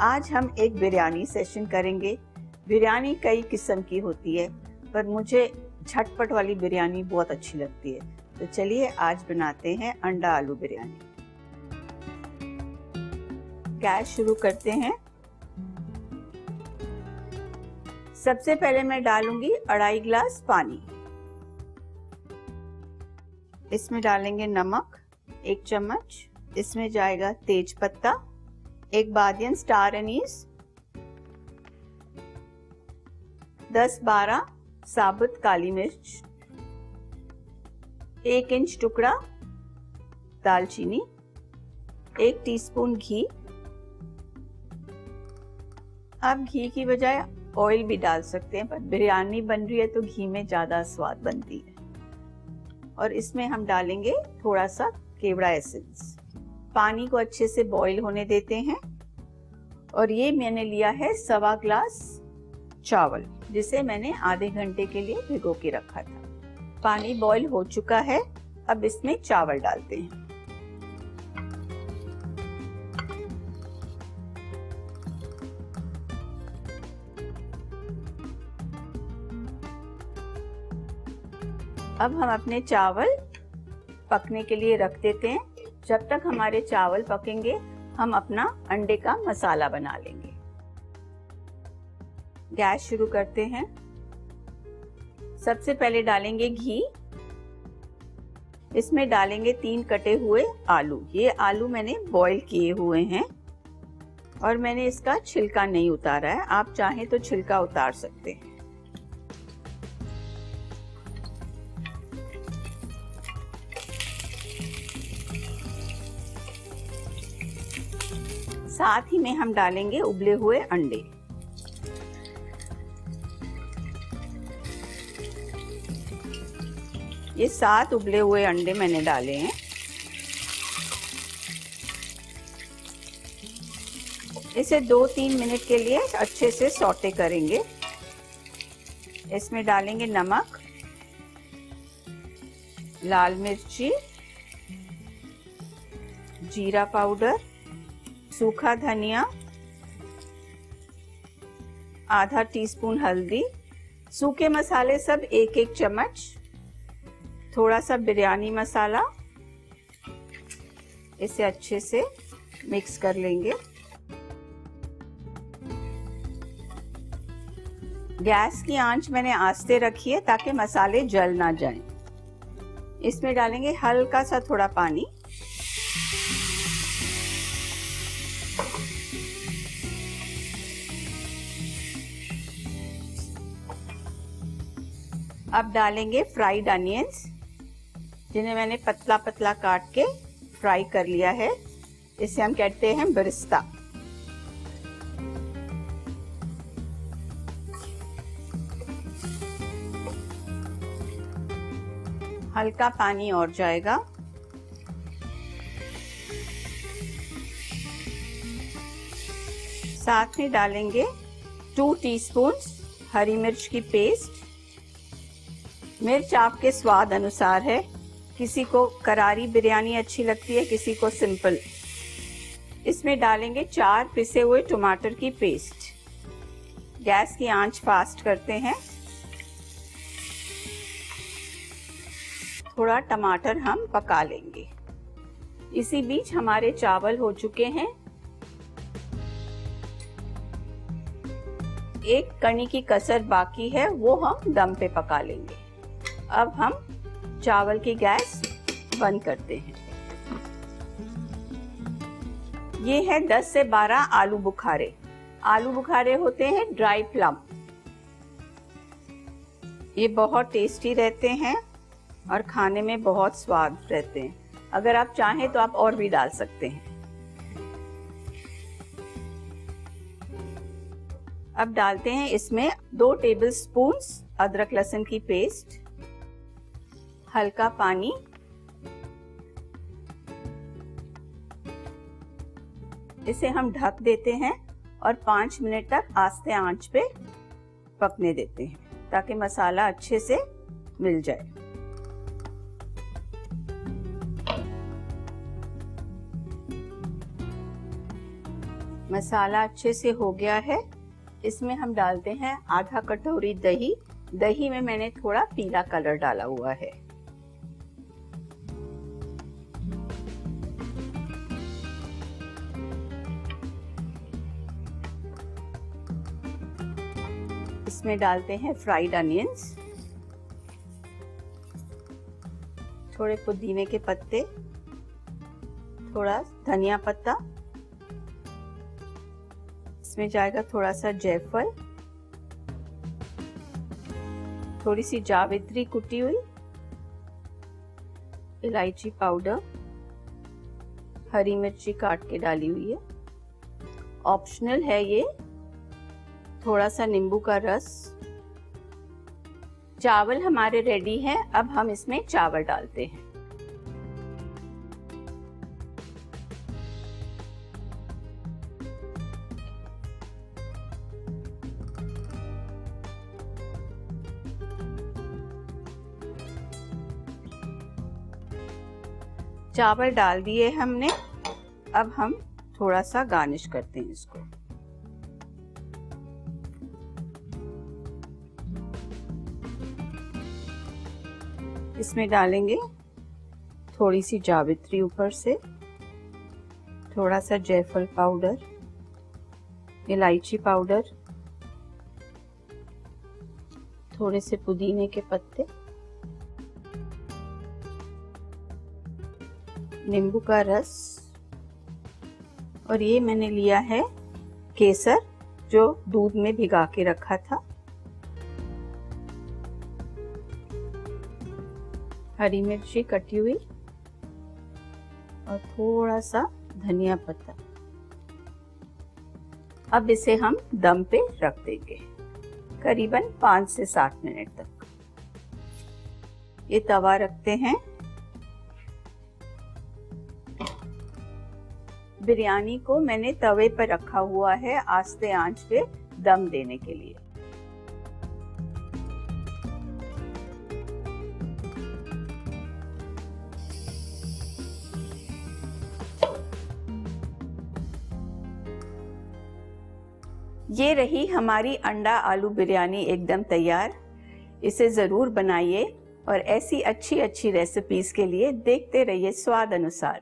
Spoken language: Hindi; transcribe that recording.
आज हम एक बिरयानी सेशन करेंगे। बिरयानी कई किस्म की होती है, पर मुझे झटपट वाली बिरयानी बहुत अच्छी लगती है। तो चलिए आज बनाते हैं अंडा आलू बिरयानी। गैस शुरू करते हैं। सबसे पहले मैं डालूंगी 2.5 गिलास पानी। इसमें डालेंगे नमक 1 चम्मच। इसमें जाएगा तेज पत्ता, 1 बादियन स्टार एनीस, 10-12 साबुत काली मिर्च, 1 इंच टुकड़ा दालचीनी, 1 टीस्पून घी। आप घी की बजाय ऑयल भी डाल सकते हैं, पर बिरयानी बन रही है तो घी में ज्यादा स्वाद बनती है। और इसमें हम डालेंगे थोड़ा सा केवड़ा एसेंस। पानी को अच्छे से बॉईल होने देते हैं। और ये मैंने लिया है 1.25 गिलास चावल, जिसे मैंने आधे घंटे के लिए भिगो के रखा था। पानी बॉईल हो चुका है। अब इसमें चावल डालते हैं। अब हम अपने चावल पकने के लिए रख देते हैं। जब तक हमारे चावल पकेंगे, हम अपना अंडे का मसाला बना लेंगे। गैस शुरू करते हैं। सबसे पहले डालेंगे घी। इसमें डालेंगे 3 कटे हुए आलू। ये आलू मैंने बॉईल किए हुए हैं और मैंने इसका छिलका नहीं उतारा है। आप चाहें तो छिलका उतार सकते हैं। साथ ही में हम डालेंगे उबले हुए अंडे। ये 7 उबले हुए अंडे मैंने डाले हैं। इसे 2-3 मिनट के लिए अच्छे से सौटे करेंगे। इसमें डालेंगे नमक, लाल मिर्ची, जीरा पाउडर, सूखा धनिया, आधा टीस्पून हल्दी, सूखे मसाले सब 1-1 चम्मच, थोड़ा सा बिरयानी मसाला। इसे अच्छे से मिक्स कर लेंगे। गैस की आंच मैंने आस्ते रखी है ताकि मसाले जल ना जाएं। इसमें डालेंगे हल्का सा थोड़ा पानी। अब डालेंगे फ्राइड अनियंस, जिन्हें मैंने पतला पतला काट के फ्राई कर लिया है। इसे हम कहते हैं बिरिस्ता। हल्का पानी और जाएगा। साथ में डालेंगे 2 टीस्पून हरी मिर्च की पेस्ट। मिर्च आपके स्वाद अनुसार है। किसी को करारी बिरयानी अच्छी लगती है, किसी को सिंपल। इसमें डालेंगे 4 पिसे हुए टमाटर की पेस्ट। गैस की आंच फास्ट करते हैं। थोड़ा टमाटर हम पका लेंगे। इसी बीच हमारे चावल हो चुके हैं। एक कणी की कसर बाकी है, वो हम दम पे पका लेंगे। अब हम चावल की गैस बंद करते हैं। ये है 10 से 12 आलू बुखारे। आलू बुखारे होते हैं ड्राई प्लम। ये बहुत टेस्टी रहते हैं और खाने में बहुत स्वाद रहते हैं। अगर आप चाहें तो आप और भी डाल सकते हैं। अब डालते हैं इसमें 2 टेबलस्पून अदरक लहसुन की पेस्ट, हल्का पानी, इसे हम ढक देते हैं और 5 मिनट तक आस्ते आंच पे पकने देते हैं ताकि मसाला अच्छे से मिल जाए। मसाला अच्छे से हो गया है। इसमें हम डालते हैं आधा कटोरी दही। दही में मैंने थोड़ा पीला कलर डाला हुआ है। इसमें डालते हैं फ्राइड अनियंस, थोड़े पुदीने के पत्ते, थोड़ा धनिया पत्ता, इसमें जाएगा थोड़ा सा जायफल, थोड़ी सी जावित्री कुटी हुई, इलायची पाउडर, हरी मिर्ची काट के डाली हुई है, ऑप्शनल है ये, थोड़ा सा नींबू का रस। चावल हमारे रेडी हैं। अब हम इसमें चावल डालते हैं। चावल डाल दिए हमने। अब हम थोड़ा सा गार्निश करते हैं इसको। इसमें डालेंगे थोड़ी सी जावित्री ऊपर से, थोड़ा सा जायफल पाउडर, इलायची पाउडर, थोड़े से पुदीने के पत्ते, नींबू का रस, और ये मैंने लिया है केसर जो दूध में भिगा के रखा था, हरी मिर्ची कटी हुई और थोड़ा सा धनिया पत्ता। अब इसे हम दम पे रख देंगे करीबन 5 से 7 मिनट तक। ये तवा रखते हैं। बिरयानी को मैंने तवे पर रखा हुआ है आस्ते आंच पे दम देने के लिए। ये रही हमारी अंडा आलू बिरयानी एकदम तैयार। इसे ज़रूर बनाइए और ऐसी अच्छी रेसिपीज के लिए देखते रहिए स्वाद अनुसार।